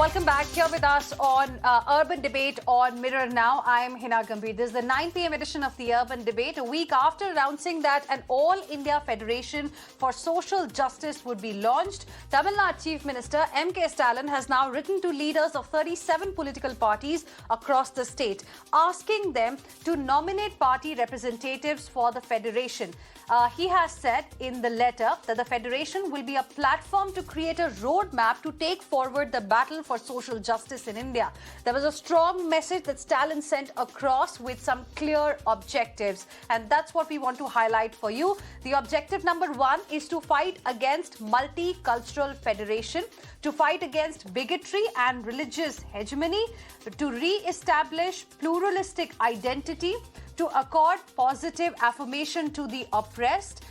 Welcome back here with us on Urban Debate on Mirror Now. I'm Heena Gambhir. This is the 9 p.m. edition of the Urban Debate, a week after announcing that an All-India Federation for Social Justice would be launched. Tamil Nadu Chief Minister M K Stalin has now written to leaders of 37 political parties across the state, asking them to nominate party representatives for the federation. He has said in the letter that the federation will be a platform to create a roadmap to take forward the battle for social justice in India. There was a strong message that Stalin sent across with some clear objectives, and that's what we want to highlight for you. The objective number one is to fight against multicultural federation, to fight against bigotry and religious hegemony, to re-establish pluralistic identity, to accord positive affirmation to the oppressed,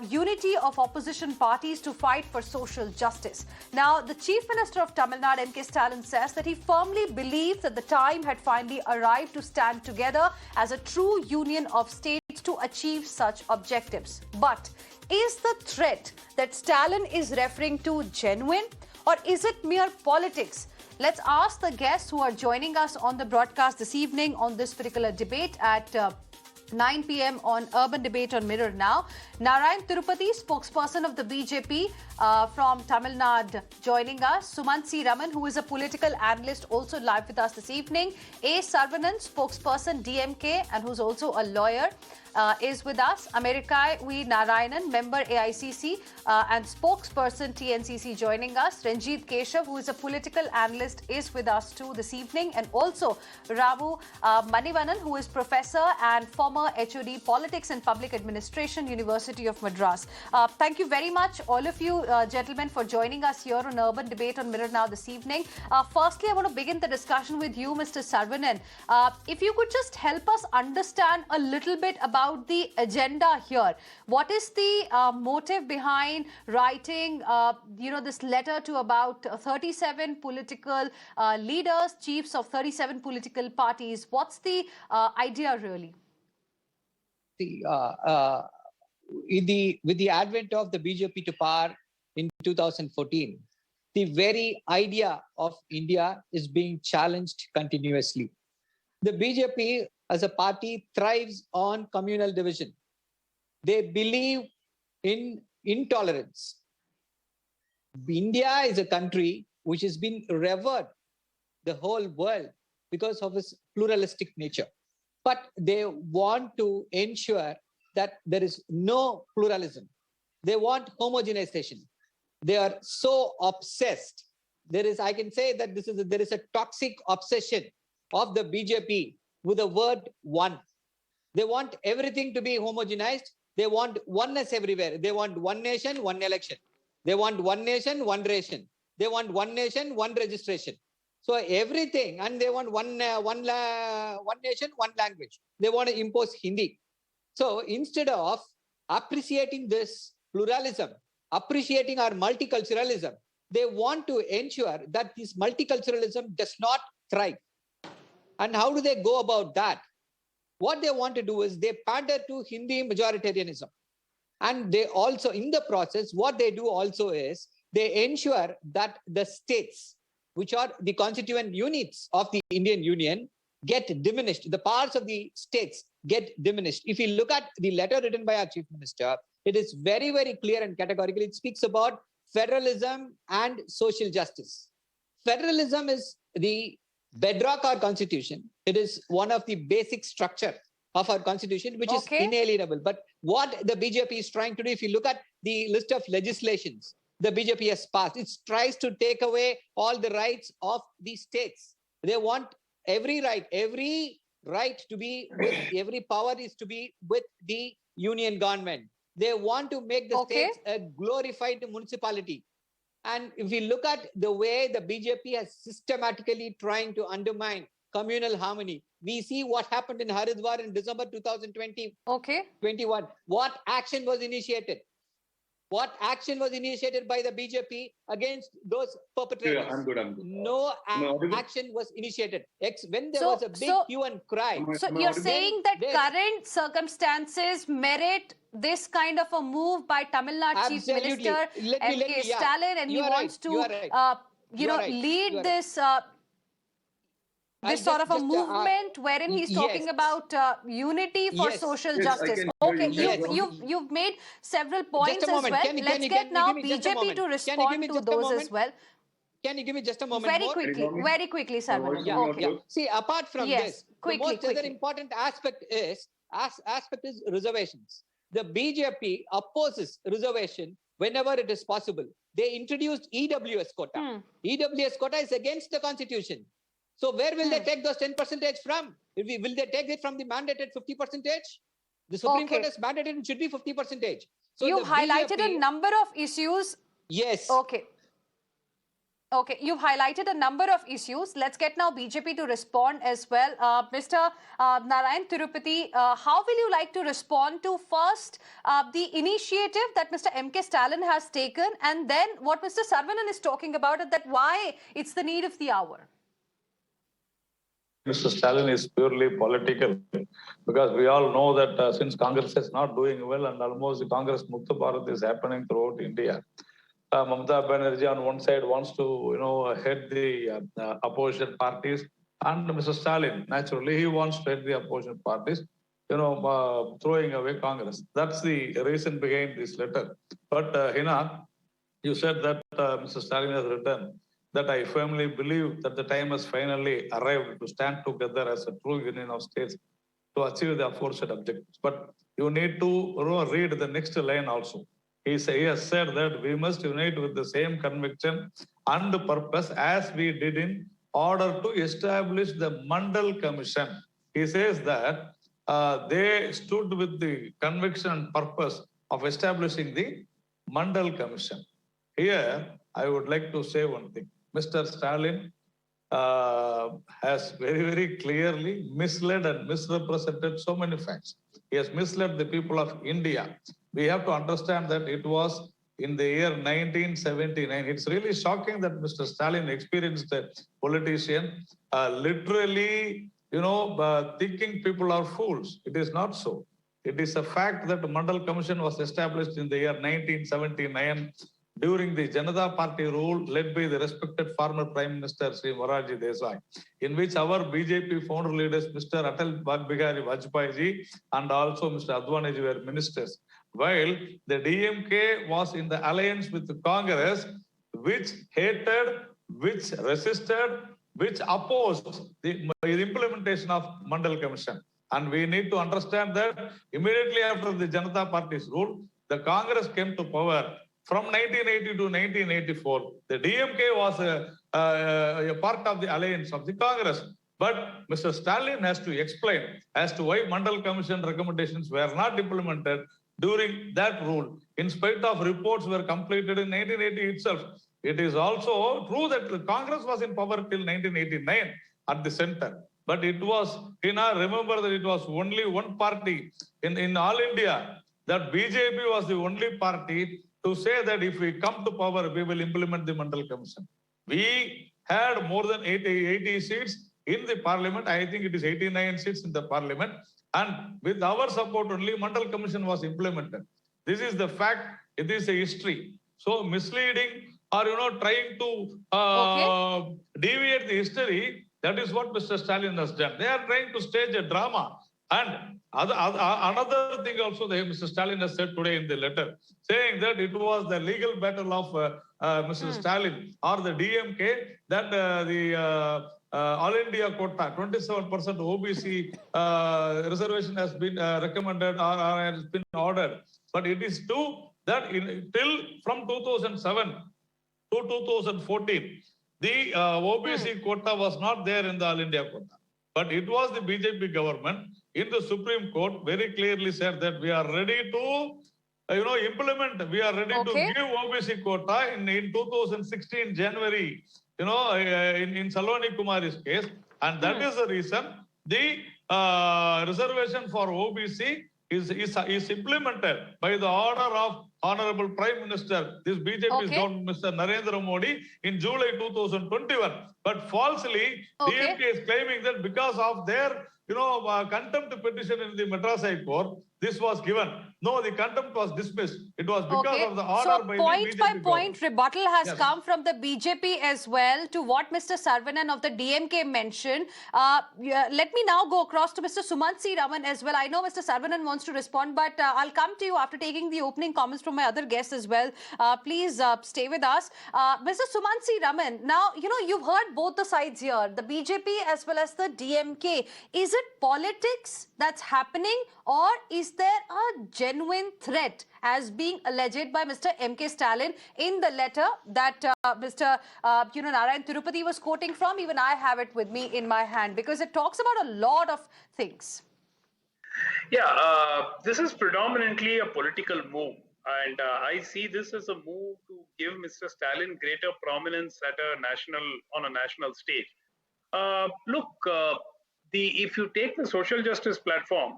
unity of opposition parties to fight for social justice. Now, the Chief Minister of Tamil Nadu, M K Stalin, says that he firmly believes that the time had finally arrived to stand together as a true union of states to achieve such objectives. But is the threat that Stalin is referring to genuine, or is it mere politics? Let's ask the guests who are joining us on the broadcast this evening on this particular debate at 9 p.m. on Urban Debate on Mirror Now. Narayanan Thirupathy, spokesperson of the BJP from Tamil Nadu, joining us. Sumanth C Raman, who is a political analyst, also live with us this evening. A Sarvanan, spokesperson DMK and who's also a lawyer, is with us. Amerikai V Narayanan, member AICC and spokesperson TNCC, joining us. Ranjit Keshav, who is a political analyst, is with us too this evening. And also Ramu Manivannan, who is professor and former HOD Politics and Public Administration, University of Madras. Thank you very much, all of you gentlemen, for joining us here on Urban Debate on Mirror Now this evening. Firstly, I want to begin the discussion with you, Mr. Sarvanan. If you could just help us understand a little bit about the agenda here. What is the motive behind writing, this letter to about 37 political leaders, chiefs of 37 political parties? What's the idea really? With the advent of the BJP to power in 2014, the very idea of India is being challenged continuously. The BJP as a party thrives on communal division. They believe in intolerance. India is a country which has been revered the whole world because of its pluralistic nature. But they want to ensure that there is no pluralism. They want homogenization. They are so obsessed. I can say that there is a toxic obsession of the BJP with the word one. They want everything to be homogenized. They want oneness everywhere. They want one nation, one election. They want one nation, one ration. They want one nation, one registration. So everything, and they want one nation, one language. They want to impose Hindi. So instead of appreciating this pluralism, appreciating our multiculturalism, they want to ensure that this multiculturalism does not thrive. And how do they go about that? What they want to do is they pander to Hindi majoritarianism. And they also, in the process, what they do also is they ensure that the states, which are the constituent units of the Indian Union, get diminished. The powers of the states get diminished. If you look at the letter written by our Chief Minister, it is very, very clear and categorical. It speaks about federalism and social justice. Federalism is the bedrock of our constitution. It is one of the basic structure of our constitution, which is inalienable. But what the BJP is trying to do, if you look at the list of legislations the BJP has passed, it tries to take away all the rights of the states. They want every right to be with, every power is to be with the union government. They want to make the states a glorified municipality. And if we look at the way the BJP has systematically trying to undermine communal harmony, we see what happened in Haridwar in December 2021. What action was initiated? What action was initiated by the BJP against those perpetrators? Yeah, I'm good. No action was initiated. When there was a big hue and cry. So you're saying that current circumstances merit this kind of a move by Tamil Nadu Chief Minister M K Stalin, and he wants to lead this I'll sort of a just, movement wherein he's talking about unity for social justice. Okay, you've made several points as well. Let's get now BJP to respond to those as well. Can you give me just a moment Very quickly, Saravanan. Okay. See, apart from this, quickly, the most other important aspect is reservations. The BJP opposes reservation whenever it is possible. They introduced EWS quota. EWS quota is against the constitution. So where will they take those 10% from? Will they take it from the mandated 50%? The Supreme Court has mandated it should be 50%. So you've highlighted a number of issues. Yes. Okay, you've highlighted a number of issues. Let's get now BJP to respond as well. Mr. Narayanan Thirupathy, how will you like to respond to first the initiative that Mr. M K Stalin has taken, and then what Mr. Saravanan is talking about, that why it's the need of the hour? Mr. Stalin is purely political, because we all know that since Congress is not doing well and almost Congress Mukta Bharat is happening throughout India, Mamata Banerjee on one side wants to, head the opposition parties, and Mr. Stalin, naturally, he wants to head the opposition parties, throwing away Congress. That's the reason behind this letter. But Heena, you said that Mr. Stalin has written that I firmly believe that the time has finally arrived to stand together as a true union of states to achieve the aforesaid objectives. But you need to read the next line also. He has said that we must unite with the same conviction and purpose as we did in order to establish the Mandal Commission. He says that they stood with the conviction and purpose of establishing the Mandal Commission. Here, I would like to say one thing. Mr. Stalin has very, very clearly misled and misrepresented so many facts. He has misled the people of India. We have to understand that it was in the year 1979. It's really shocking that Mr. Stalin, experienced a politician, literally, thinking people are fools. It is not so. It is a fact that the Mandal Commission was established in the year 1979 during the Janata Party rule led by the respected former Prime Minister Sri Morarji Desai, in which our BJP founder leaders Mr. Atal Bihari Vajpayee ji and also Mr. Advani ji were ministers, while the DMK was in the alliance with the Congress, which hated, which resisted, which opposed the implementation of Mandal Commission. And we need to understand that immediately after the Janata Party's rule, the Congress came to power. From 1980 to 1984, the DMK was a part of the alliance of the Congress. But Mr. Stalin has to explain as to why Mandal Commission recommendations were not implemented during that rule, in spite of reports were completed in 1980 itself. It is also true that the Congress was in power till 1989 at the center. But it was, remember that it was only one party in all India, that BJP was the only party to say that if we come to power, we will implement the Mandal Commission. We had more than 80 seats in the parliament. I think it is 89 seats in the parliament. And with our support only, Mandal Commission was implemented. This is the fact. It is a history. So misleading or, trying to deviate the history, that is what Mr. Stalin has done. They are trying to stage a drama. And another thing also that Mr. Stalin has said today in the letter, saying that it was the legal battle of Mr. Stalin or the DMK that the All India quota, 27% OBC reservation has been recommended or has been ordered. But it is true that till from 2007 to 2014, the OBC quota was not there in the All India quota. But it was the BJP government in the Supreme Court very clearly said that we are ready to, implement, we are ready to give OBC quota in 2016 January, in Saloni Kumari's case. And that is the reason the reservation for OBC is implemented by the order of Honorable Prime Minister, this BJP's government, Mr. Narendra Modi, in July 2021. But falsely, DMK is claiming that because of their contempt petition in the Madras High Court, this was given. No, the contempt was dismissed. It was because of the order by the BJP point government. rebuttal has Yes. come from the BJP as well to what Mr. Saravanan of the DMK mentioned. Let me now go across to Mr. Sumanth C Raman as well. I know Mr. Saravanan wants to respond, but I'll come to you after taking the opening comments from my other guests as well. Please stay with us. Mr. Sumanth C Raman, now, you've heard both the sides here, the BJP as well as the DMK. Is it politics that's happening, or is there a genuine threat as being alleged by Mr. M K Stalin in the letter that Mr. Narayanan Thirupathy was quoting from? Even I have it with me in my hand because it talks about a lot of things. Yeah, this is predominantly a political move. And I see this as a move to give Mr. Stalin greater prominence on a national stage. If you take the social justice platform,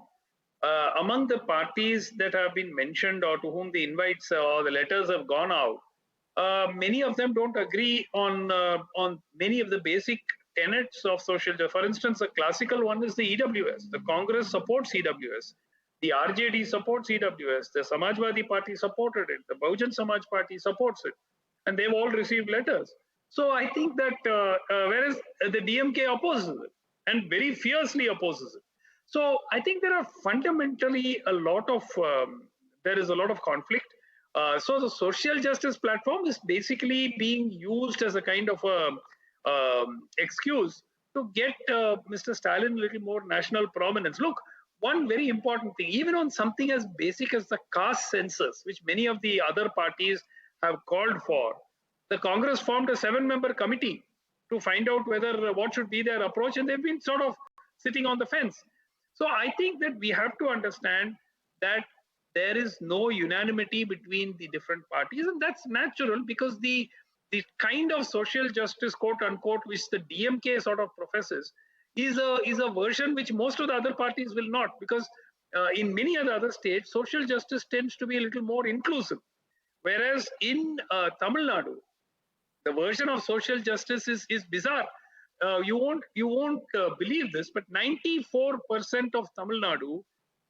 among the parties that have been mentioned or to whom the invites or the letters have gone out, many of them don't agree on many of the basic tenets of social justice. For instance, a classical one is the EWS. The Congress supports EWS. The RJD supports EWS. The Samajwadi Party supported it. The Bahujan Samaj Party supports it. And they've all received letters. So I think that whereas the DMK opposes it and very fiercely opposes it. So I think there are fundamentally there is a lot of conflict. So the social justice platform is basically being used as a kind of excuse to get Mr. Stalin a little more national prominence. Look, one very important thing, even on something as basic as the caste census, which many of the other parties have called for, the Congress formed a 7-member committee to find out what should be their approach, and they've been sort of sitting on the fence. So I think that we have to understand that there is no unanimity between the different parties, and that's natural because the kind of social justice, quote unquote, which the DMK sort of professes is a version which most of the other parties will not, because in many other states, social justice tends to be a little more inclusive. Whereas in Tamil Nadu, the version of social justice is bizarre. You won't believe this, but 94% of Tamil Nadu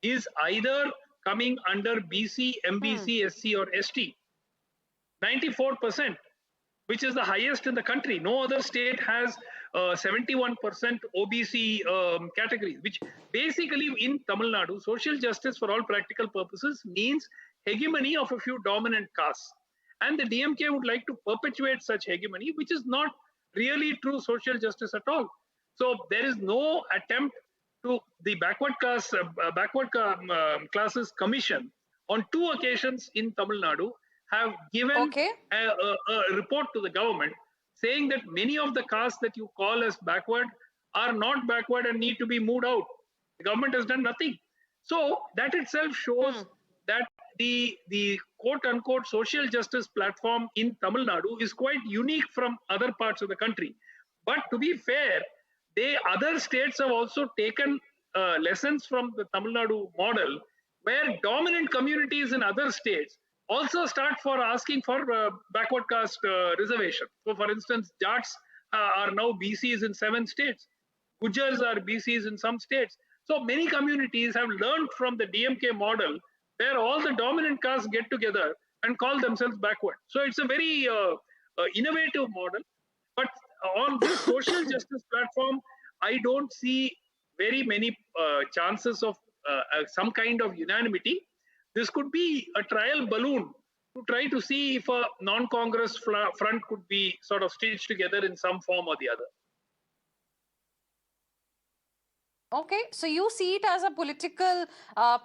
is either coming under BC, MBC, SC or ST. 94%, which is the highest in the country. No other state has 71% OBC categories, which basically in Tamil Nadu, social justice for all practical purposes means hegemony of a few dominant castes. And the DMK would like to perpetuate such hegemony, which is not really true social justice at all. So there is no attempt to the backward classes commission on 2 occasions in Tamil Nadu have given a report to the government saying that many of the castes that you call as backward are not backward and need to be moved out. The government has done nothing. So that itself shows that the quote-unquote social justice platform in Tamil Nadu is quite unique from other parts of the country. But to be fair, other states have also taken lessons from the Tamil Nadu model, where dominant communities in other states also start for asking for backward caste reservation. So for instance, Jats are now BCs in 7 states. Gujars are BCs in some states. So many communities have learned from the DMK model, where all the dominant castes get together and call themselves backward. So it's a very innovative model. But on this social justice platform, I don't see very many chances of some kind of unanimity. This could be a trial balloon to try to see if a non-Congress front could be sort of stitched together in some form or the other. Okay, so you see it as a political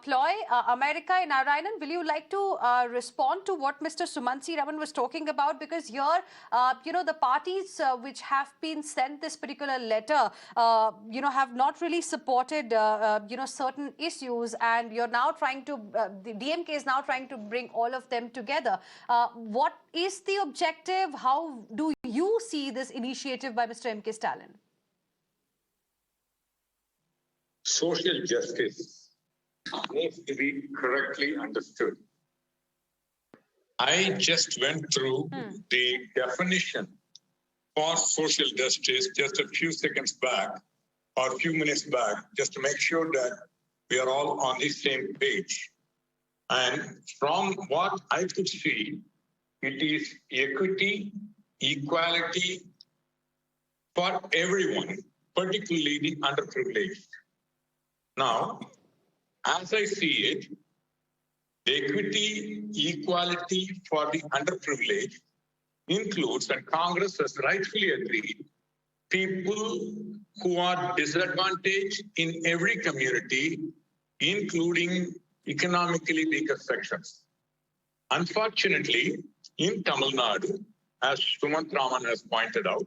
ploy. America and Narayanan, will you like to respond to what Mr. Sumanth C Raman was talking about? Because here, the parties which have been sent this particular letter, have not really supported, certain issues, and you're now trying to, the DMK is now trying to bring all of them together. What is the objective? How do you see this initiative by Mr. M K Stalin? Social justice needs to be correctly understood. I just went through the definition for social justice just a few seconds back, or a few minutes back, just to make sure that we are all on the same page. And from what I could see, it is equity, equality for everyone, particularly the underprivileged. Now, as I see it, the equity, equality for the underprivileged includes, and Congress has rightfully agreed, people who are disadvantaged in every community, including economically weaker sections. Unfortunately, in Tamil Nadu, as Sumanth Raman has pointed out,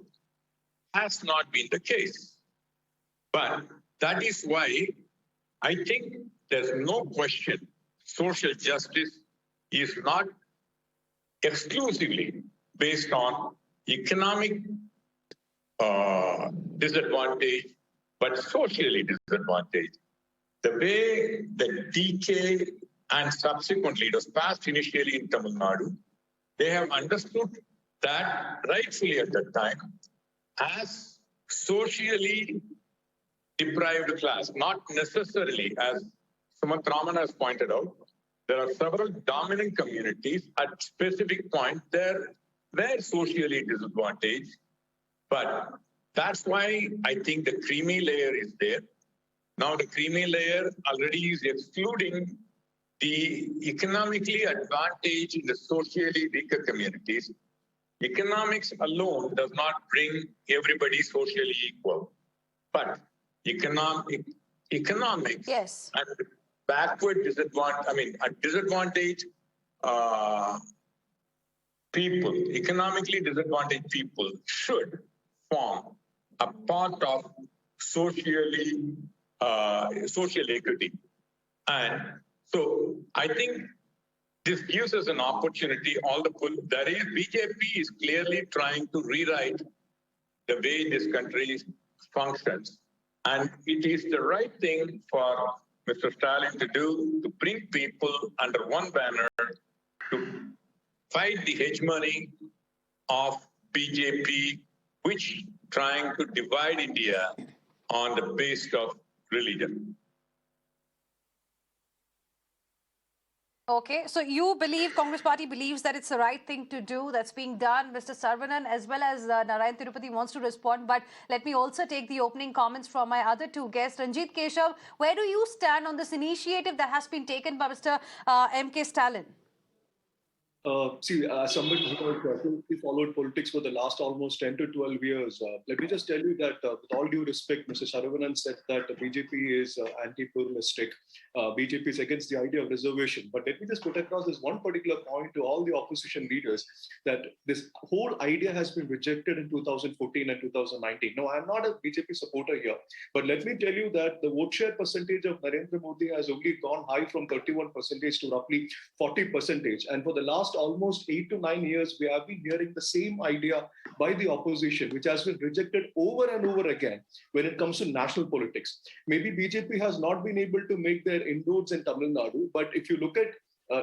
has not been the case. But that is why I think there's no question social justice is not exclusively based on economic disadvantage, but socially disadvantaged. The way the DK and subsequently, it was passed initially in Tamil Nadu, they have understood that rightfully at that time as socially deprived class, not necessarily, as Sumanth Raman has pointed out, there are several dominant communities at specific points there were socially disadvantaged, but that's why I think the creamy layer is there. Now the creamy layer already is excluding the economically advantaged in the socially weaker communities. Economics alone does not bring everybody socially equal, but economics Yes. and backward disadvantaged people, economically disadvantaged people should form a part of social equity. And so I think this gives us an opportunity. BJP is clearly trying to rewrite the way this country functions. And it is the right thing for Mr. Stalin to do, to bring people under one banner to fight the hegemony of BJP, which trying to divide India on the basis of religion. Okay, so you believe, Congress Party believes that it's the right thing to do, that's being done. Mr. Saravanan as well as Narayanan Thirupathy wants to respond, but let me also take the opening comments from my other two guests. Ranjit Keshav, where do you stand on this initiative that has been taken by Mr. M K Stalin? Somebody who has closely followed politics for the last almost 10 to 12 years, let me just tell you that with all due respect, Mr. Saravanan said that BJP is anti-pluralistic. BJP is against the idea of reservation. But let me just put across this one particular point to all the opposition leaders, that this whole idea has been rejected in 2014 and 2019. No, I'm not a BJP supporter here. But let me tell you that the vote share percentage of Narendra Modi has only gone high from 31% to roughly 40%. And for the last almost 8 to 9 years, we have been hearing the same idea by the opposition, which has been rejected over and over again when it comes to national politics. Maybe BJP has not been able to make their inroads in Tamil Nadu, but if you look at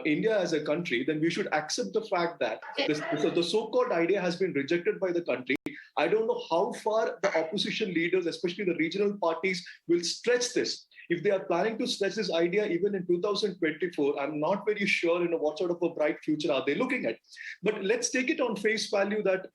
India as a country, then we should accept the fact that the so-called idea has been rejected by the country. I don't know how far the opposition leaders, especially the regional parties, will stretch this. If they are planning to stretch this idea even in 2024, I'm not very sure what sort of a bright future are they looking at. But let's take it on face value that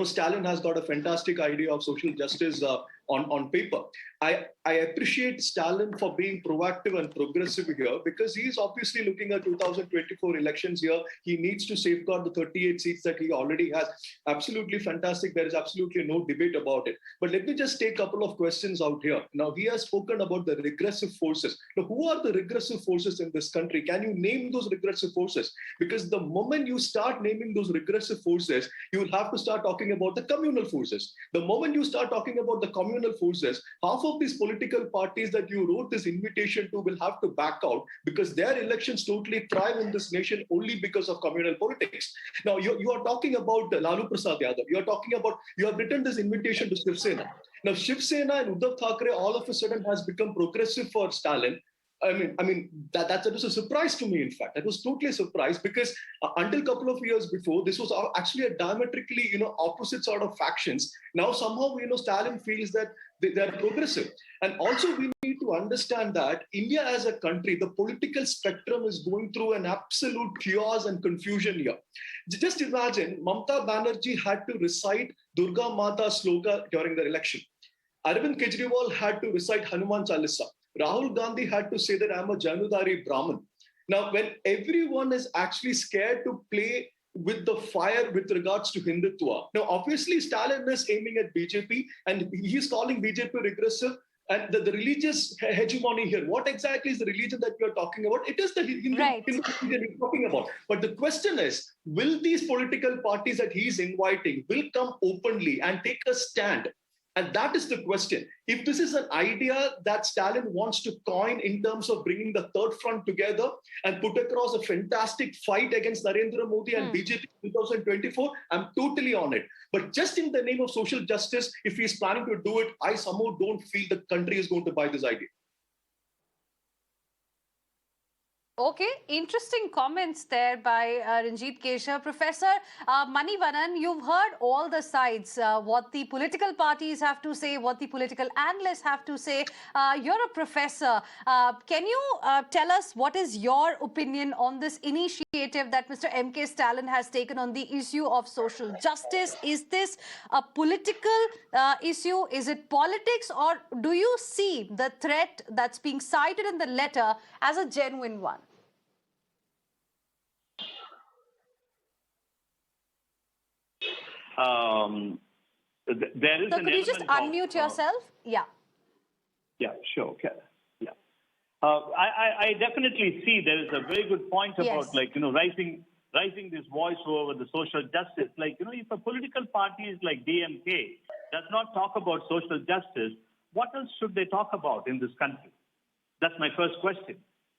Stalin has got a fantastic idea of social justice on paper. I appreciate Stalin for being proactive and progressive here, because he is obviously looking at 2024 elections here. He needs to safeguard the 38 seats that he already has. Absolutely fantastic. There is absolutely no debate about it. But let me just take a couple of questions out here. Now, he has spoken about the regressive forces. Now, who are the regressive forces in this country? Can you name those regressive forces? Because the moment you start naming those regressive forces, you will have to start talking about the communal forces. The moment you start talking about the communal forces, half of these political parties that you wrote this invitation to will have to back out, because their elections totally thrive in this nation only because of communal politics. Now, you are talking about Lalu Prasad Yadav. You have written this invitation to Shiv Sena. Now, Shiv Sena and Uddhav Thackeray all of a sudden has become progressive for Stalin. That was a surprise to me. In fact, that was totally a surprise because until a couple of years before, this was actually a diametrically, opposite sort of factions. Now somehow, Stalin feels that they are progressive, and also we need to understand that India as a country, the political spectrum is going through an absolute chaos and confusion here. Just imagine, Mamata Banerjee had to recite Durga Mata sloka during the election. Arvind Kejriwal had to recite Hanuman Chalisa. Rahul Gandhi had to say that I'm a Janudari Brahmin. Now, when everyone is actually scared to play with the fire with regards to Hindutva, now obviously Stalin is aiming at BJP and he's calling BJP regressive. And the religious hegemony here, what exactly is the religion that you're talking about? It is the Hindu religion you're talking about. But the question is, will these political parties that he's inviting will come openly and take a stand? And that is the question. If this is an idea that Stalin wants to coin in terms of bringing the third front together and put across a fantastic fight against Narendra Modi and BJP in 2024, I'm totally on it. But just in the name of social justice, if he's planning to do it, I somehow don't feel the country is going to buy this idea. Okay, interesting comments there by Ranjit Keshav. Professor Manivannan, you've heard all the sides, what the political parties have to say, what the political analysts have to say. You're a professor. Can you tell us what is your opinion on this initiative that Mr. M K Stalin has taken on the issue of social justice? Is this a political issue? Is it politics? Or do you see the threat that's being cited in the letter as a genuine one? There is so could you just unmute yourself? Yeah. Yeah, sure. Okay. Yeah. I definitely see there is a very good point about raising this voice over the social justice. If a political party is like DMK does not talk about social justice, what else should they talk about in this country? That's my first question.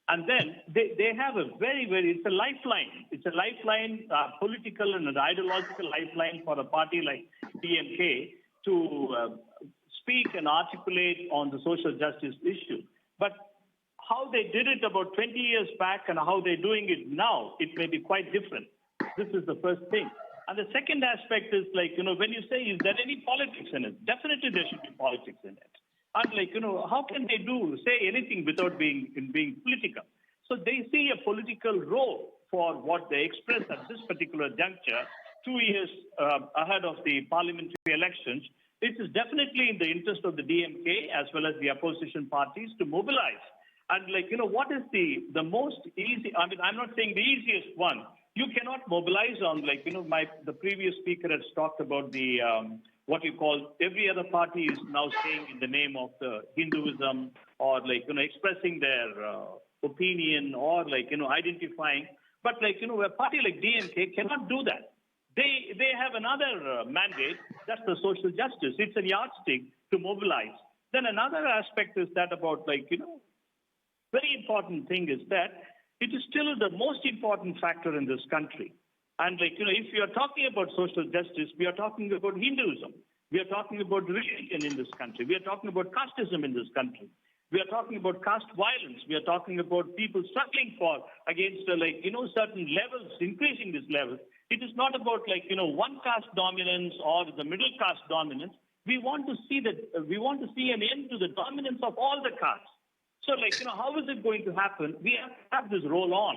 And then they have a it's a lifeline. It's a lifeline, political and an ideological lifeline for a party like DMK to speak and articulate on the social justice issue. But how they did it about 20 years back and how they're doing it now, it may be quite different. This is the first thing. And the second aspect is when you say, is there any politics in it? Definitely there should be politics in it. And how can they say anything without being political? So they see a political role for what they express at this particular juncture, 2 years ahead of the parliamentary elections. It is definitely in the interest of the DMK as well as the opposition parties to mobilize. And what is the most easy? I mean, I'm not saying the easiest one. You cannot mobilize on the previous speaker has talked about the what you call every other party is now saying in the name of the Hinduism or expressing their opinion or identifying. But a party like DMK cannot do that. They have another mandate. That's the social justice. It's a yardstick to mobilize. Then another aspect is that about very important thing is that it is still the most important factor in this country. And if you are talking about social justice, we are talking about Hinduism. We are talking about religion in this country. We are talking about casteism in this country. We are talking about caste violence. We are talking about people struggling against certain levels, increasing this level. It is not about one caste dominance or the middle caste dominance. We want to see an end to the dominance of all the castes. So how is it going to happen? We have to have this roll on.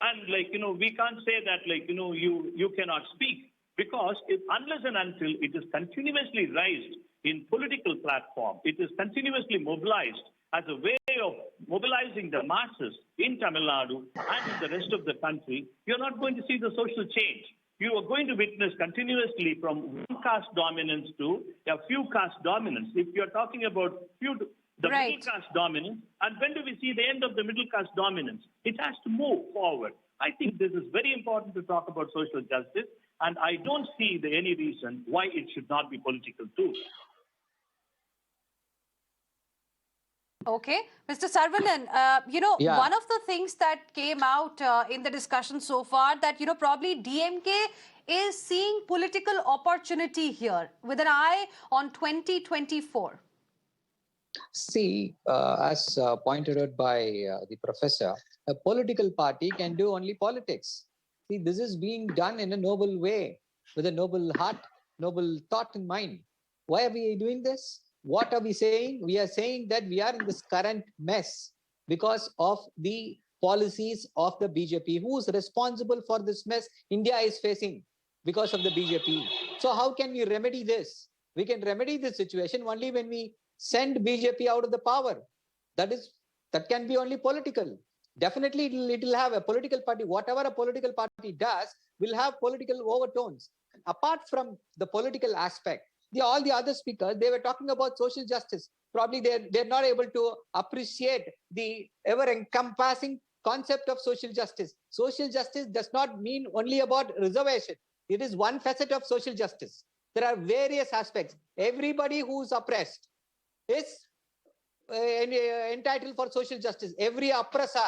And we can't say that you cannot speak because unless and until it is continuously raised in political platform, it is continuously mobilized as a way of mobilizing the masses in Tamil Nadu and in the rest of the country, you're not going to see the social change. You are going to witness continuously from one caste dominance to a few caste dominance. If you're talking about the middle caste dominance, and when do we see the end of the middle caste dominance? It has to move forward. I think this is very important to talk about social justice, and I don't see any reason why it should not be political too. Okay. Mr. Saravanan, one of the things that came out in the discussion so far that, probably DMK is seeing political opportunity here with an eye on 2024. See, as pointed out by the professor, a political party can do only politics. See, this is being done in a noble way, with a noble heart, noble thought in mind. Why are we doing this? What are we saying? We are saying that we are in this current mess because of the policies of the BJP. Who is responsible for this mess India is facing because of the BJP? So how can we remedy this? We can remedy this situation only when we send BJP out of the power. That can be only political. Definitely it'll have a political party. Whatever a political party does will have political overtones. Apart from the political aspect, all the other speakers, they were talking about social justice. Probably they're not able to appreciate the ever-encompassing concept of social justice. Social justice does not mean only about reservation. It is one facet of social justice. There are various aspects. Everybody who's oppressed is entitled for social justice. Every oppressor,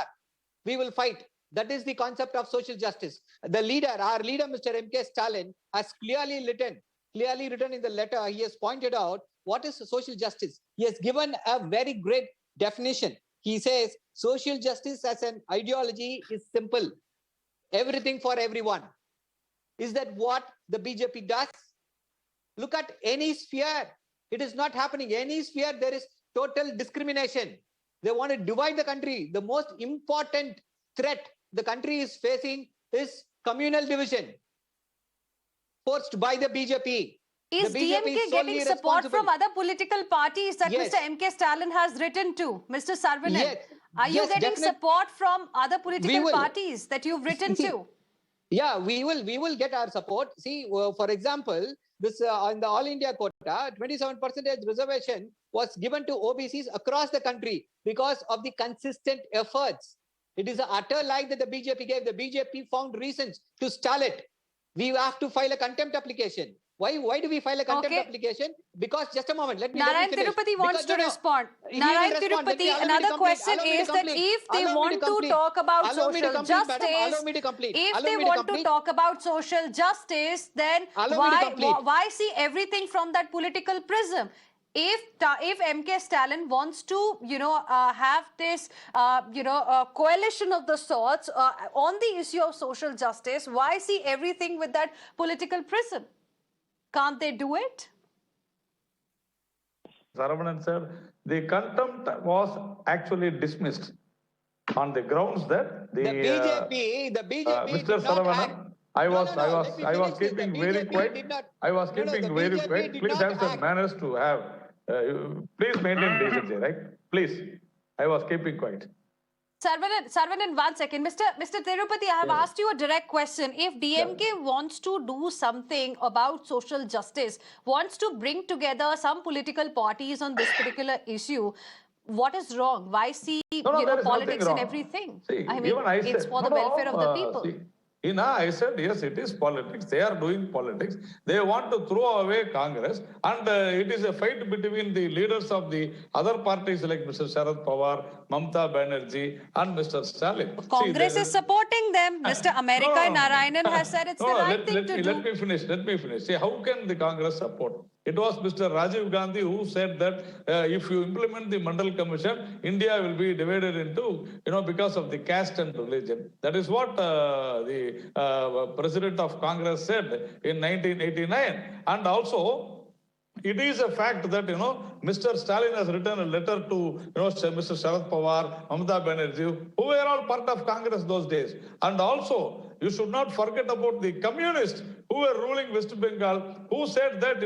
we will fight. That is the concept of social justice. Our leader, Mr. M K Stalin, has clearly written in the letter, he has pointed out what is social justice. He has given a very great definition. He says, social justice as an ideology is simple. Everything for everyone. Is that what the BJP does? Look at any sphere. It is not happening. Any sphere, there is total discrimination. They want to divide the country. The most important threat the country is facing is communal division, forced by the BJP. Is the BJP DMK getting support from other political parties that Mr. M K Stalin has written to? Mr. Saravanan, yes. Are you getting support from other political parties that you've written to? Yeah, we will get our support. See, for example, this on the All India quota, 27% reservation was given to OBCs across the country because of the consistent efforts. It is an utter lie that the BJP gave. The BJP found reasons to stall it. We have to file a contempt application. Why do we file a contempt application? Because, just a moment, let me finish. Thirupathy wants to respond. Narayanan Thirupathy, another question is that if they want to talk about social justice, then why see everything from that political prism? If M K Stalin wants to, have this, coalition of the sorts on the issue of social justice, why see everything with that political prism? Can't they do it? Saravanan said the contempt was actually dismissed on the grounds that the BJP Mr. Saravanan, I was keeping very quiet. I was keeping very quiet. Please have some manners to have. Please maintain decency, right? Please. I was keeping quiet. Saravanan, 1 second. Mr. Thirupathy, I have asked you a direct question. If DMK wants to do something about social justice, wants to bring together some political parties on this particular issue, what is wrong? Why see politics in everything? See, I mean, it's for the welfare of the people. See, I said, yes, it is politics. They are doing politics. They want to throw away Congress. And it is a fight between the leaders of the other parties like Mr. Sharad Pawar, Mamata Banerjee and Mr. Stalin. Congress is supporting them. Mr. America Narayanan has said it's the right thing to do. Let me finish. See, how can the Congress support? It was Mr. Rajiv Gandhi who said that if you implement the Mandal Commission, India will be divided into, because of the caste and religion. That is what the President of Congress said in 1989. And also, it is a fact that, Mr. Stalin has written a letter to, Mr. Sharad Pawar, Mamata Banerjee, who were all part of Congress those days. And also, you should not forget about the communists who were ruling West Bengal, who said that,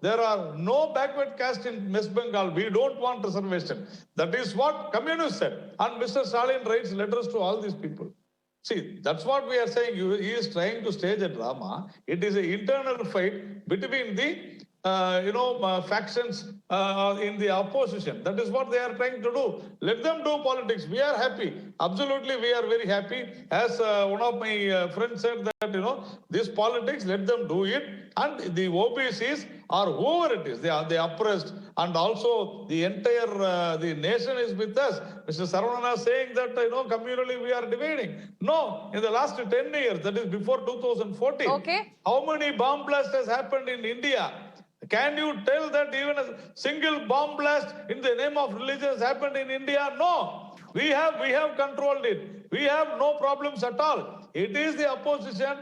there are no backward caste in West Bengal. We don't want reservation. That is what communists said. And Mr. Stalin writes letters to all these people. See, that's what we are saying. He is trying to stage a drama. It is an internal fight between the factions in the opposition. That is what they are trying to do. Let them do politics. We are happy. Absolutely, we are very happy. As one of my friends said that, this politics, let them do it. And the OBCs or whoever it is, they are the oppressed. And also the entire, the nation is with us. Mr. Saravanan is saying that, communally we are dividing. No, in the last 10 years, that is before 2014. Okay. How many bomb blasts has happened in India? Can you tell that even a single bomb blast in the name of religion has happened in India? No. We have controlled it. We have no problems at all. It is the opposition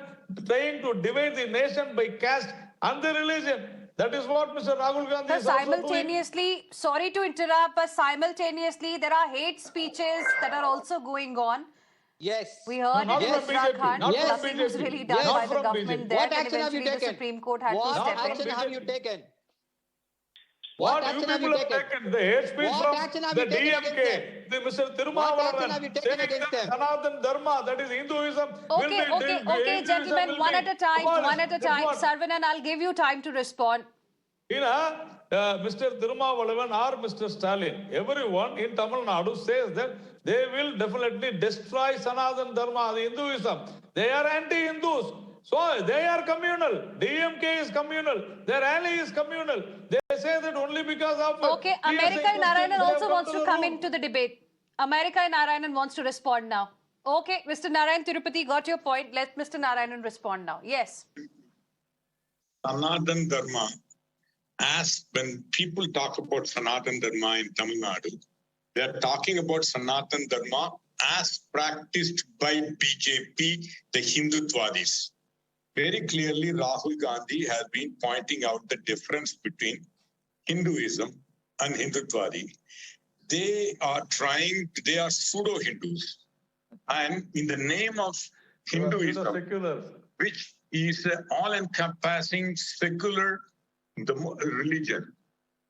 trying to divide the nation by caste and the religion. That is what Mr. Rahul Gandhi is also doing. Simultaneously, sorry to interrupt, but simultaneously there are hate speeches that are also going on. Yes. We heard Not it from in Uttarakhand. BJP. Nothing was really done Not by the from government BJP. there. What Then action have you eventually the taken? Supreme Court had to What step action in. have you taken? What you people have taken? The hate speech What from action have the you taken against DMK, the Mr. What action have you Thirumavalan, taken saying against that them? Sanatan Dharma, that is Hinduism, Okay, gentlemen, one at a time, Saravanan, I'll give you time to respond. Mr. Thirumavalan or Mr. Stalin, everyone in Tamil Nadu says that they will definitely destroy Sanatan Dharma, the Hinduism. They are anti-Hindus. So they are communal. DMK is communal. Their ally is communal. They say that only because of... Okay, America and Narayanan also wants to come into the debate. America and Narayanan wants to respond now. Okay, Mr. Narayan Thirupathy got your point. Let Mr. Narayanan respond now. Yes. Sanatan Dharma, as when people talk about Sanatan Dharma in Tamil Nadu, they are talking about Sanatan Dharma as practiced by BJP, the Hindutwadis. Very clearly, Rahul Gandhi has been pointing out the difference between Hinduism and Hindutwadi. They are pseudo-Hindus. And in the name of Hinduism, which is an all-encompassing secular religion,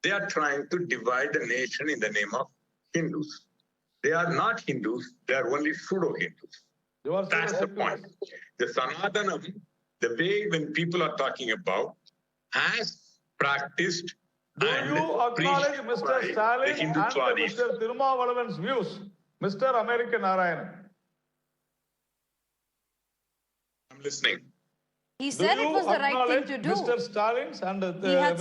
they are trying to divide the nation in the name of Hindus. They are not Hindus, they are only pseudo-Hindus. That's the point. The Sanatanam, the way when people are talking about, has practiced. Do you acknowledge Mr. Stalin and Mr. Thirumavalan's views, Mr. American Narayanan? I'm listening. He said it was the right thing to do. Mr. Stalin's and He had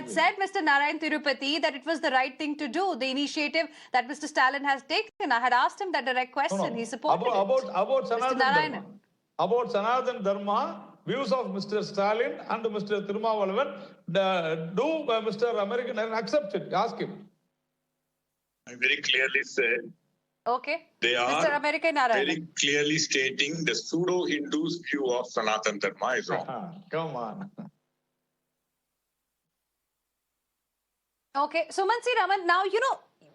said, Mr. Narayan Thirupathy, that it was the right thing to do. The initiative that Mr. Stalin has taken. I had asked him that direct question. No. He supported about Mr. Narayanan. Dharma. About Sanatan Dharma, views of Mr. Stalin and Mr. Thirumavalan, do Mr. American accept it? Ask him. I very clearly said. Okay. They are Mr. American Narayanan. very clearly stating the pseudo-Hindus' view of Sanatan Dharma is wrong. Come on. Okay. Sumanth C Raman, now,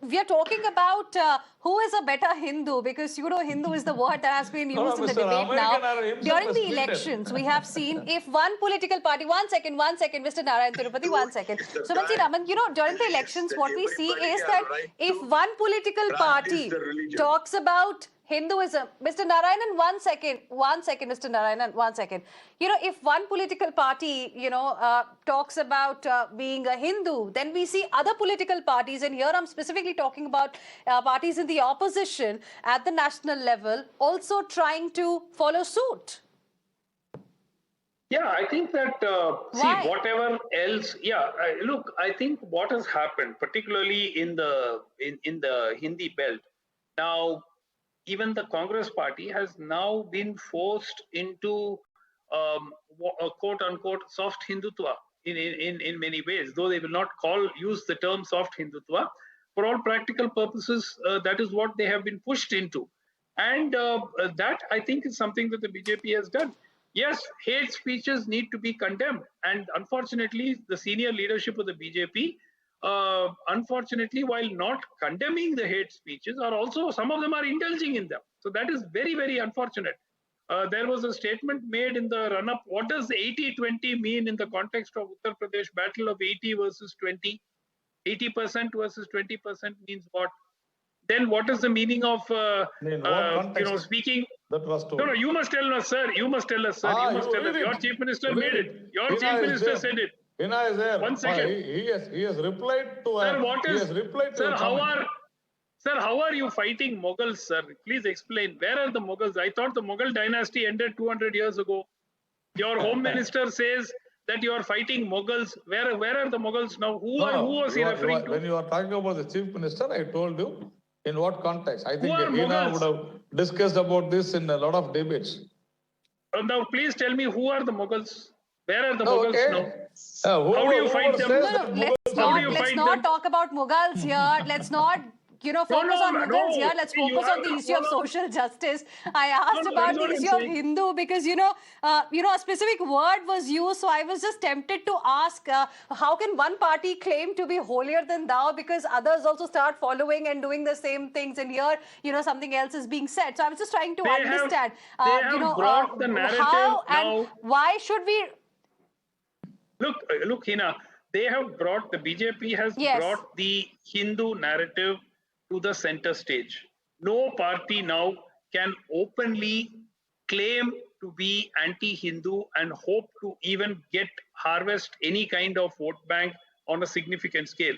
we are talking about who is a better Hindu, because pseudo-Hindu is the word that has been used in the debate now. During the elections, we have seen if one political party... One second, Mr. Narayan Thirupathy, 1 second. Sumanth C Raman, during the elections, what we see is that if one political party talks about Hinduism... Mr. Narayanan, 1 second, Mr. Narayanan, 1 second. If one political party, talks about being a Hindu, then we see other political parties, and here I'm specifically talking about parties in the opposition at the national level, also trying to follow suit. Yeah, I think that, see, whatever else, look, I think what has happened, particularly in the Hindi belt, now, even the Congress party has now been forced into a quote-unquote soft Hindutva in many ways, though they will not use the term soft Hindutva. For all practical purposes, that is what they have been pushed into. And that, I think, is something that the BJP has done. Yes, hate speeches need to be condemned. And unfortunately, the senior leadership of the BJP, unfortunately, while not condemning the hate speeches, are also, some of them are indulging in them. So that is very, very unfortunate. There was a statement made in the run-up. What does 80-20 mean in the context of Uttar Pradesh battle of 80 versus 20? 80% versus 20% means what? Then what is the meaning of speaking? That was told. No, you must tell us, sir. You must tell us, sir. You must tell us. Your chief minister made it. Your chief minister said it. Heena is there. 1 second. He has replied to. Sir, what is? Sir, how are you fighting Mughals, sir? Please explain. Where are the Mughals? I thought the Mughal dynasty ended 200 years ago. Your home minister says that you are fighting Mughals. Where are the Mughals now? Who was he referring to? When you are talking about the chief minister, I told you in what context. I think Heena would have discussed about this in a lot of debates. Now, please tell me, who are the Mughals? Where are the Mughals now? How do you fight them? Let's not talk about Mughals here. Let's not, focus on Mughals here. Let's focus on the issue of social justice. I asked about the issue of Hindu because, a specific word was used. So I was just tempted to ask, how can one party claim to be holier than thou because others also start following and doing the same things? And here, something else is being said. So I was just trying to understand, brought the narrative how now. and why should we... Look, Heena, they have brought, the BJP has brought the Hindu narrative to the center stage. No party now can openly claim to be anti-Hindu and hope to even harvest any kind of vote bank on a significant scale.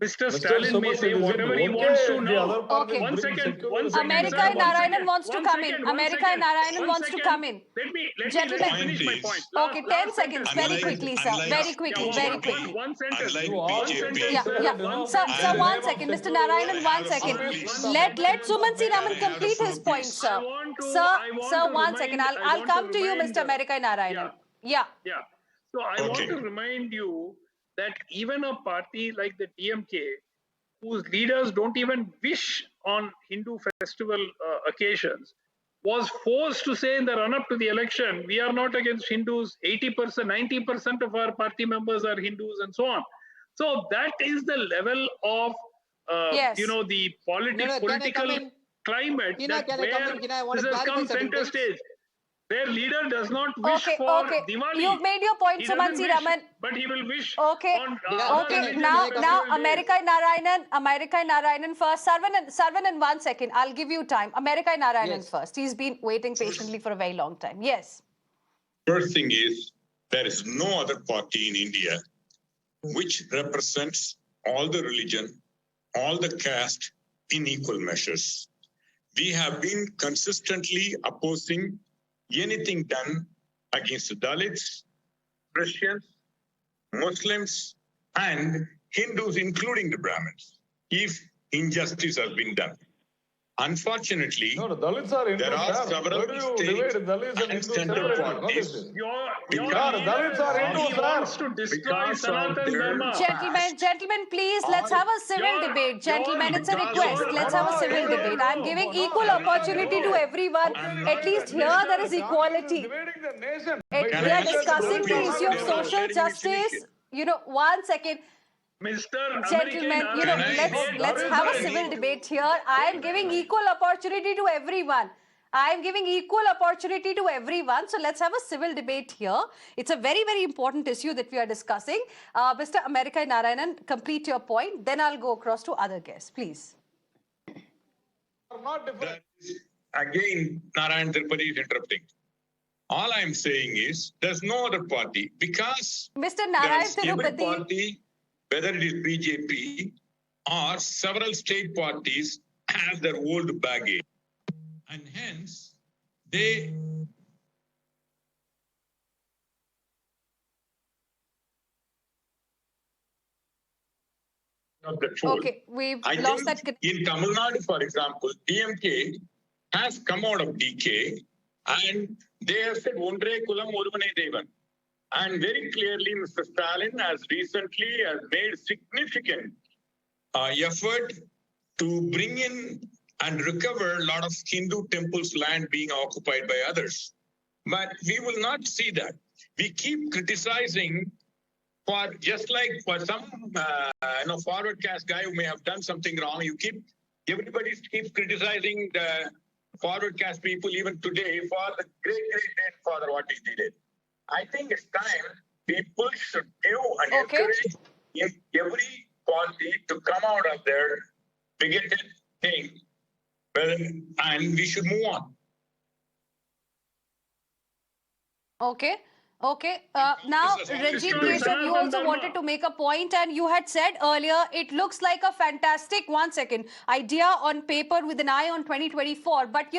Mr. Stalin may say whatever he wants to now. Okay. One second. America and Narayanan wants to come in. America and Narayanan wants to come in. Let me finish my point. Okay, 10 seconds. Very quickly, sir. Very quickly. One sentence. Sir, 1 second. Mr. Narayanan, 1 second. Let Sumanth C Raman complete his point, sir. Sir, 1 second. I'll come to you, Mr. America Narayanan. Yeah. So I want to remind you that even a party like the DMK, whose leaders don't even wish on Hindu festival occasions, was forced to say in the run-up to the election, we are not against Hindus, 80%, 90% of our party members are Hindus and so on. So that is the level of, the political climate where this has come center stage. Their leader does not wish for Diwali. You've made your point, Sumanth C Raman. But he will wish on now America Narayanan first. Sarvan in 1 second. I'll give you time. America Narayanan first. He's been waiting patiently for a very long time. Yes. First thing is, there is no other party in India which represents all the religion, all the caste in equal measures. We have been consistently opposing anything done against the Dalits, Christians, Muslims, and Hindus, including the Brahmins, if injustice has been done. Unfortunately, there are several states and center parties. Dalits are Hindus. He wants to destroy Sanatan Dharma. Gentlemen, please, let's have a civil debate. Gentlemen, it's a request. Let's have a civil debate. I'm giving equal opportunity to everyone. At least here there is equality. We are discussing the issue of social justice. 1 second. Gentlemen, let's have a civil debate here. I am giving equal opportunity to everyone. So let's have a civil debate here. It's a very, very important issue that we are discussing. Mr. America Narayanan, complete your point. Then I'll go across to other guests, please. Again, Narayanan Thirupathy is interrupting. All I'm saying is, there's no other party because Mr. Narayanan Thirupathy, whether it is BJP or several state parties, have their old baggage. And hence, they... Okay, we've lost that. In Tamil Nadu, for example, DMK has come out of DK and they have said, Ondre Kulam Oruvane Devan. And very clearly, Mr. Stalin has recently made significant effort to bring in and recover a lot of Hindu temples' land being occupied by others. But we will not see that. We keep criticizing for just like for some forward caste guy who may have done something wrong. Everybody keeps criticizing the forward caste people even today for the great grandfather what he did. I think it's time people should give and encourage every party to come out of their bigoted thing, and we should move on. Okay. Now, Ranjit Keshav, you also wanted to make a point, and you had said earlier it looks like a fantastic idea on paper with an eye on 2024. But,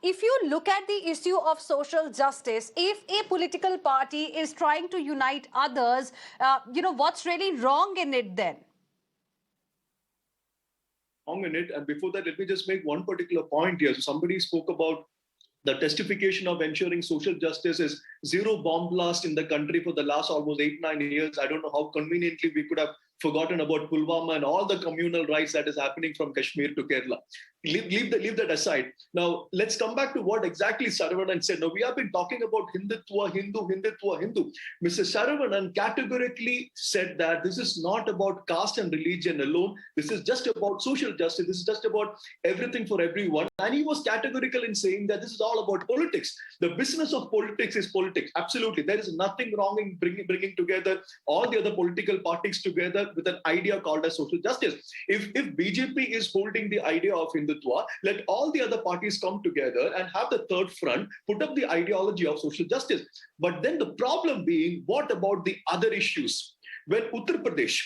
if you look at the issue of social justice, if a political party is trying to unite others, what's really wrong in it then? Wrong in it. And before that, let me just make one particular point here. So somebody spoke about the testification of ensuring social justice is zero bomb blast in the country for the last almost 8-9 years. I don't know how conveniently we could have forgotten about Pulwama and all the communal rights that is happening from Kashmir to Kerala. Leave that aside. Now, let's come back to what exactly Saravanan said. Now, we have been talking about Hindutva, Hindu. Mr. Saravanan categorically said that this is not about caste and religion alone. This is just about social justice. This is just about everything for everyone. And he was categorical in saying that this is all about politics. The business of politics is politics. Absolutely. There is nothing wrong in bringing together all the other political parties together with an idea called as social justice. If BJP is holding the idea of Hindutva, let all the other parties come together and have the third front, put up the ideology of social justice. But then the problem being, what about the other issues? When Uttar Pradesh,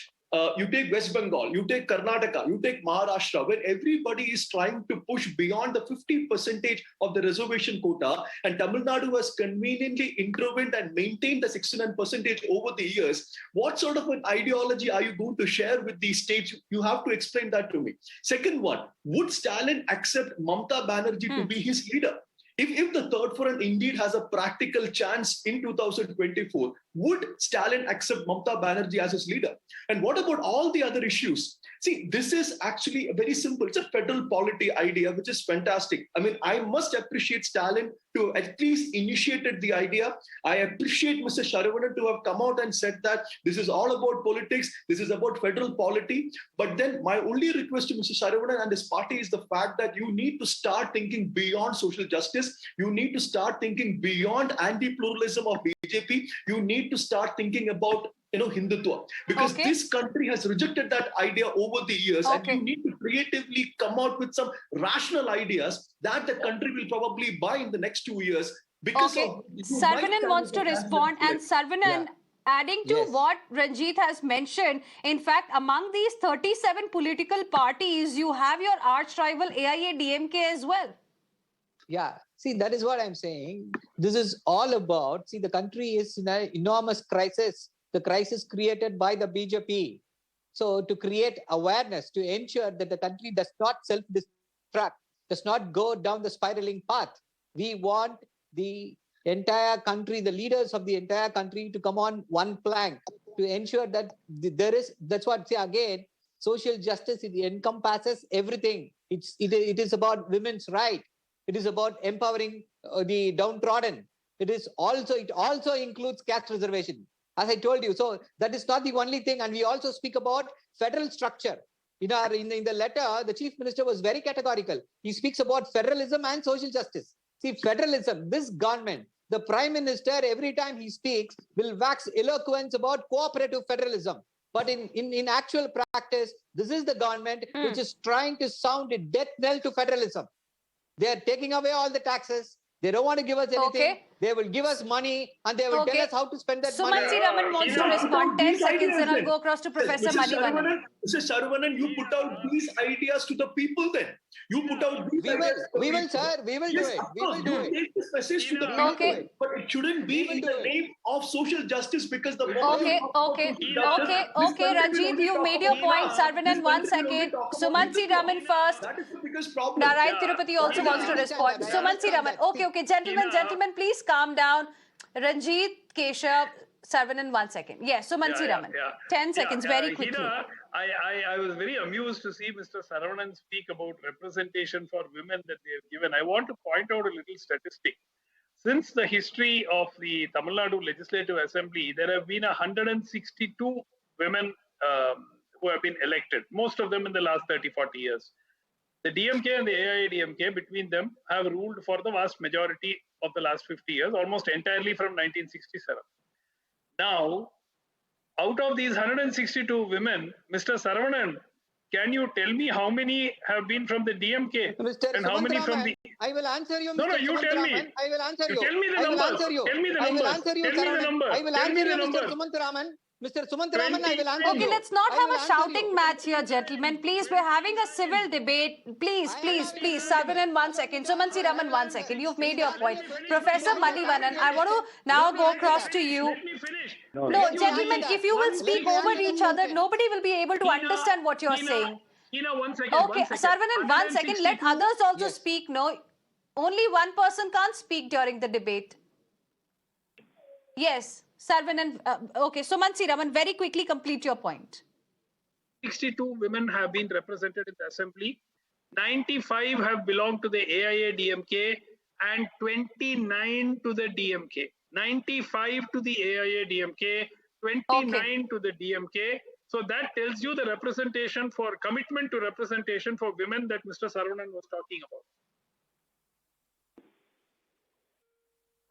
you take West Bengal, you take Karnataka, you take Maharashtra, where everybody is trying to push beyond the 50% of the reservation quota, and Tamil Nadu has conveniently intervened and maintained the 69% over the years. What sort of an ideology are you going to share with these states? You have to explain that to me. Second one, would Stalin accept Mamata Banerjee to be his leader? If the third front indeed has a practical chance in 2024, would Stalin accept Mamata Banerjee as his leader? And what about all the other issues? See, this is actually a very simple. It's a federal polity idea, which is fantastic. I mean, I must appreciate Stalin to at least initiated the idea. I appreciate Mr. Saravanan to have come out and said that this is all about politics. This is about federal polity. But then my only request to Mr. Saravanan and his party is the fact that you need to start thinking beyond social justice. You need to start thinking beyond anti-pluralism of BJP. You need to start thinking about Hindutva, because this country has rejected that idea over the years, and you need to creatively come out with some rational ideas that the country will probably buy in the next 2 years. Because Saravanan wants to respond, and Saravanan, adding to what Ranjit has mentioned, in fact, among these 37 political parties, you have your arch rival AIADMK as well. Yeah, see, that is what I'm saying. This is all about, see, the country is in an enormous crisis. The crisis created by the BJP. So to create awareness, to ensure that the country does not self-destruct, does not go down the spiraling path, we want the entire country, the leaders of the entire country to come on one plank to ensure that there is, that's what, see, again, social justice, it encompasses everything. It is about women's right. It is about empowering the downtrodden. It also includes caste reservation. As I told you, so that is not the only thing. And we also speak about federal structure. In the letter, the Chief Minister was very categorical. He speaks about federalism and social justice. See, federalism, this government, the Prime Minister, every time he speaks, will wax eloquence about cooperative federalism. But in actual practice, this is the government which is trying to sound a death knell to federalism. They are taking away all the taxes. They don't want to give us anything. They will give us money and they will tell us how to spend that money. Sumanth C Raman wants to respond. 10 seconds, then I'll go across to Professor Manivannan. Mr. Saravanan, you put out these ideas to the people then. You put out these ideas. We will, sir. We will do it. We will do it. Take this message to the people. But it shouldn't be in the name of social justice, because the Okay, Ranjit, you made your point. Saravanan, 1 second. Sumanth C Raman first. That is the biggest problem. Narayanan Thirupathy also wants to respond. Sumanth C Raman. Okay, gentlemen, please calm down. Ranjit Keshav, Saravanan, 1 second. Yes, Sumanth C Raman. 10 seconds, very quickly. Heena, I was very amused to see Mr. Saravanan speak about representation for women that they have given. I want to point out a little statistic. Since the history of the Tamil Nadu Legislative Assembly, there have been 162 women who have been elected, most of them in the last 30-40 years. The DMK and the AIADMK, between them, have ruled for the vast majority of the last 50 years, almost entirely from 1967. Now, out of these 162 women, Mr. Saravanan, can you tell me how many have been from the DMK and how many from the... I will answer you, Mr. No, you Sumanth tell me. Raman. I will answer you. Tell me the numbers. Tell me the numbers. I will answer you, Saravanan. I will answer you, Mr. Sumanth Raman. Mr. Sumanth Raman, I will answer you. Okay, let's not have a shouting match here, gentlemen. Please, we're having a civil debate. Please. Saravanan, 1 second. Sumanth C Raman, 1 second. You've made your point. Professor Manivannan, I want to now go across to you. Let me finish. No, gentlemen, if you will speak over each other, nobody will be able to understand what you're saying. Heena, 1 second. Okay, Saravanan, 1 second. Let others also speak. No. Only one person can't speak during the debate. Yes, Saravanan. Okay, Sumanth C Raman, very quickly complete your point. 62 women have been represented in the assembly. 95 have belonged to the AIA-DMK and 29 to the DMK. 95 to the AIA-DMK, 29 to the DMK. So that tells you the representation for commitment to representation for women that Mr. Saravanan was talking about.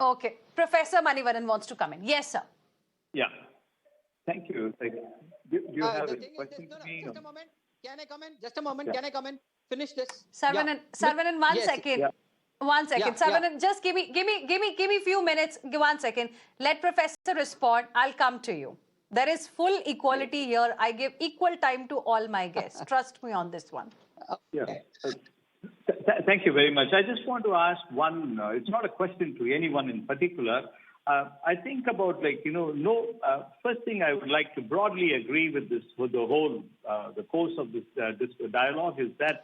Okay, Professor Manivannan wants to come in. Yes, sir. Yeah, thank you. Do you have a question for me? Just a moment. Can I come in? Just a moment. Can I come in? Finish this. Saravanan, one second. Yeah. 1 second. Saravanan, just give me few minutes. 1 second. Let Professor respond. I'll come to you. There is full equality here. I give equal time to all my guests. Trust me on this one. Yeah. Thank you very much. I just want to ask one. It's not a question to anyone in particular. I think about first thing I would like to broadly agree with this, with the whole, the course of this dialogue is that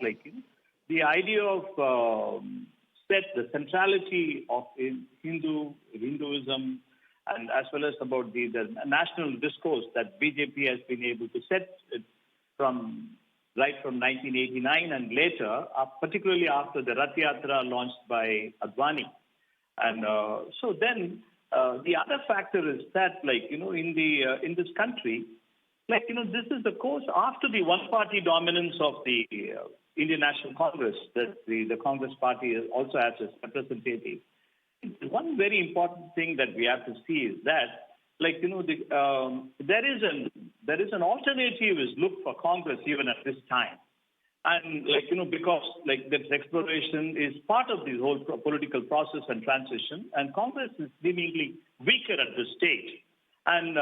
the idea of the centrality of Hinduism and as well as about the national discourse that BJP has been able to set from 1989 and later, particularly after the Rath Yatra launched by Advani. And so then, the other factor is that, in this country, this is the course after the one-party dominance of the Indian National Congress that the Congress Party also has its representative. One very important thing that we have to see is that, there is an alternative is looked for Congress even at this time. And because that exploration is part of the whole political process and transition, and Congress is seemingly weaker at this stage, and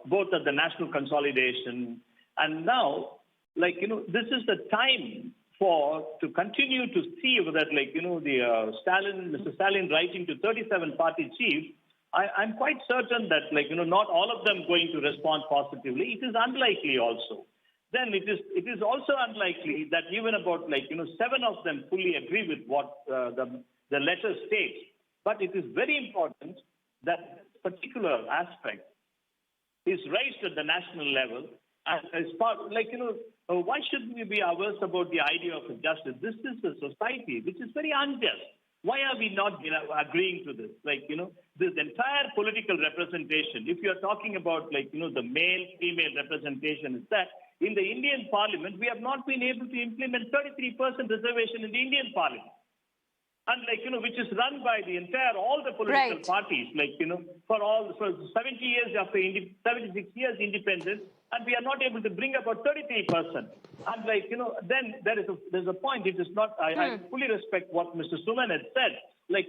both at the national consolidation, and now, this is the time to continue to see that, Mr. Stalin writing to 37 party chiefs. I'm quite certain that, not all of them going to respond positively. It is unlikely also. Then it is also unlikely that even about 7 of them fully agree with what the letter states. But it is very important that this particular aspect is raised at the national level. And as part, why should we be averse about the idea of justice? This is a society which is very unjust. Why are we not agreeing to this? This entire political representation, if you're talking about the male-female representation, is that in the Indian Parliament, we have not been able to implement 33% reservation in the Indian Parliament. And which is run by all the political parties, for 70 years after 76 years independence, and we are not able to bring about 33%. And then there's a point. It is not. I fully respect what Mr. Suman had said. The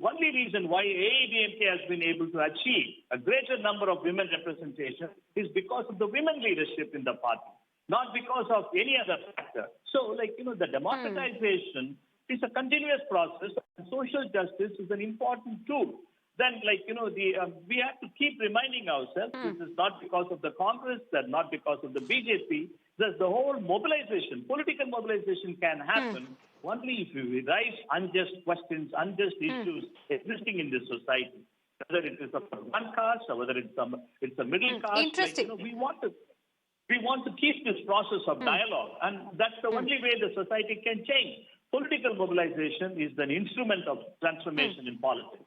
only reason why AIADMK has been able to achieve a greater number of women representation is because of the women leadership in the party, not because of any other factor. So, the democratization is a continuous process, and social justice is an important tool. Then, we have to keep reminding ourselves this is not because of the Congress, that not because of the BJP. There's the whole mobilization, political mobilization can happen only if we raise unjust questions, unjust issues existing in this society. Whether it is one caste or whether it's a middle caste. Interesting. We want to keep this process of dialogue, and that's the only way the society can change. Political mobilization is an instrument of transformation in politics.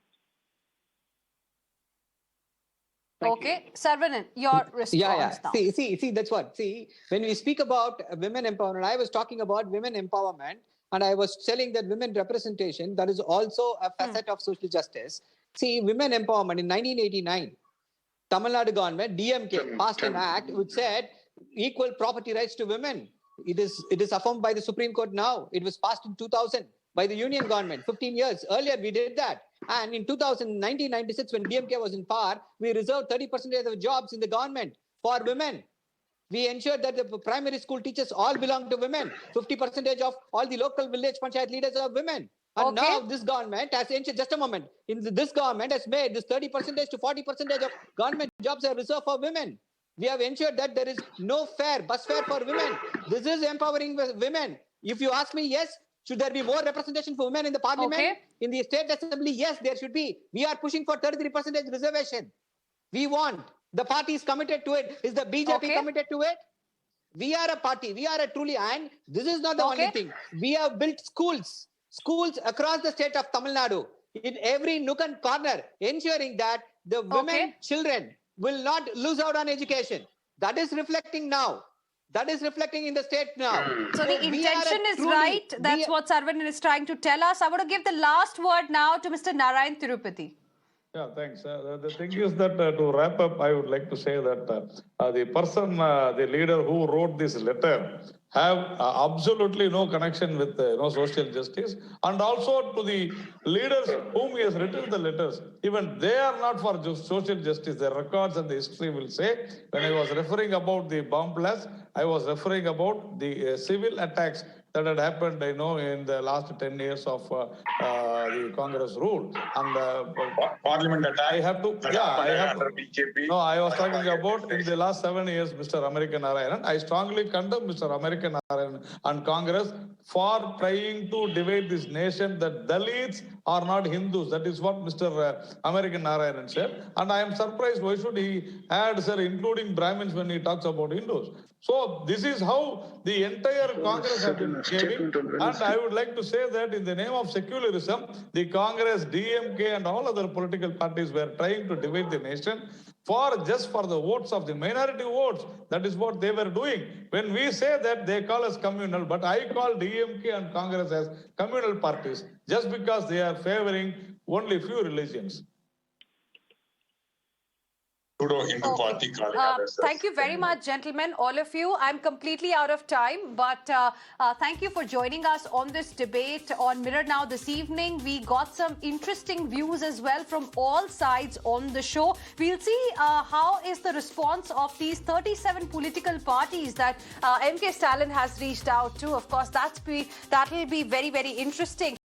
Okay, Saravanan, your response now. See, that's what. See, when we speak about women empowerment, I was talking about women empowerment, and I was telling that women representation, that is also a facet of social justice. See, women empowerment in 1989, Tamil Nadu government, DMK, passed an act which said equal property rights to women. It is affirmed by the Supreme Court now. It was passed in 2000 by the Union government. 15 years earlier, we did that. And in 1996, when DMK was in power, we reserved 30% of jobs in the government for women. We ensured that the primary school teachers all belong to women. 50% of all the local village panchayat leaders are women. And now this government has ensured, just a moment, this government has made this 30% to 40% of government jobs are reserved for women. We have ensured that there is no bus fare for women. This is empowering women. If you ask me, yes, Should there be more representation for women in the parliament? Okay. In the state assembly, yes, there should be. We are pushing for 33% reservation. We want. The party is committed to it. Is the BJP committed to it? We are a party. We are a truly, and this is not the only thing. We have built schools across the state of Tamil Nadu, in every nook and corner, ensuring that the women, children will not lose out on education. That is reflecting now. That is reflecting in the state now. So the intention is right. That's what Saravanan is trying to tell us. I want to give the last word now to Mr. Narayanan Thirupathy. Yeah, thanks. The thing is that to wrap up, I would like to say that the person, the leader who wrote this letter have absolutely no connection with social justice, and also to the leaders whom he has written the letters, even they are not for social justice. Their records and the history will say, when I was referring about the bomb blast, I was referring about the civil attacks that had happened, in the last 10 years of the Congress rule. And Parliament attack. I have to. BJP. No, I was talking about in the last 7 years, Mr. American Narayanan. I strongly condemn Mr. American Narayanan and Congress for trying to divide this nation, that Dalits are not Hindus. That is what Mr. American Narayanan said. And I am surprised, why should he add, sir, including Brahmins when he talks about Hindus? So this is how the entire Congress has been behaving. And I would like to say that in the name of secularism, the Congress, DMK and all other political parties were trying to divide the nation just for the votes of the minority votes. That is what they were doing. When we say that, they call us communal, but I call DMK and Congress as communal parties just because they are favoring only few religions. Thank you very much, gentlemen, all of you. I'm completely out of time, but thank you for joining us on this debate on Mirror Now this evening. We got some interesting views as well from all sides on the show. We'll see how is the response of these 37 political parties that M K Stalin has reached out to. Of course, that'll be very, very interesting.